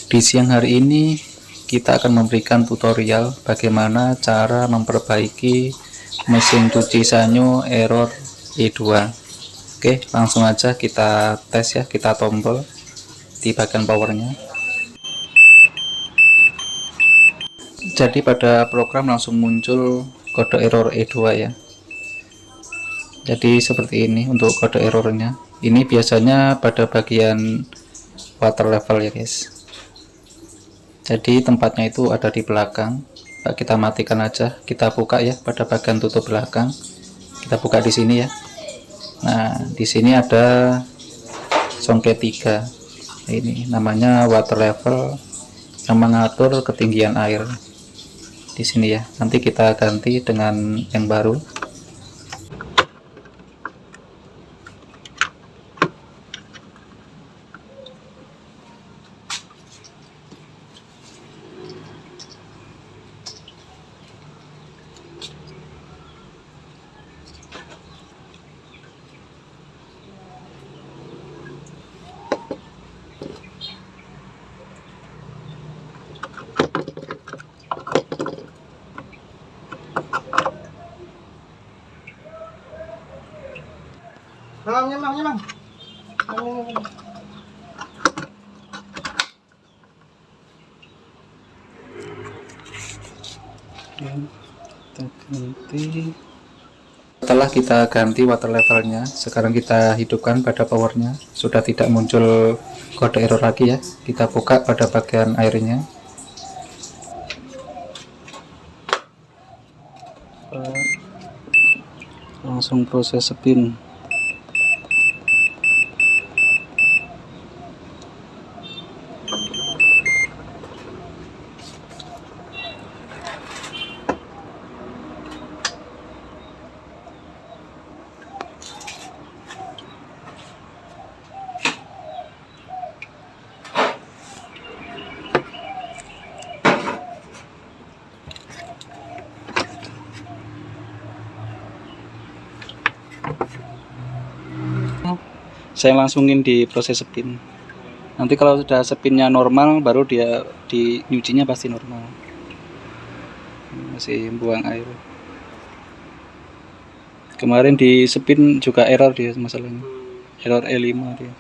Di siang hari ini kita akan memberikan tutorial bagaimana cara memperbaiki mesin cuci Sanyo error E2. Oke, langsung aja kita tes ya, kita tombol di bagian powernya. Jadi pada program langsung muncul kode error E2 ya. Jadi seperti ini untuk kode errornya. Ini biasanya pada bagian water level ya guys. Jadi tempatnya itu ada di belakang. Kita matikan aja, kita buka ya pada bagian tutup belakang. Kita buka di sini ya. Nah, di sini ada songket 3. Ini namanya water level yang mengatur ketinggian air. Di sini ya. Nanti kita ganti dengan yang baru. Nyemang. Kita ganti. Setelah kita ganti water levelnya, sekarang kita hidupkan pada powernya. Sudah tidak muncul kode error lagi ya. Kita buka pada bagian airnya. Langsung proses spin. Saya langsungin di proses spin. Nanti kalau sudah spinnya normal, baru dia di nyucinya pasti normal. Masih buang air. Kemarin di spin juga error dia masalahnya. Error E5 dia.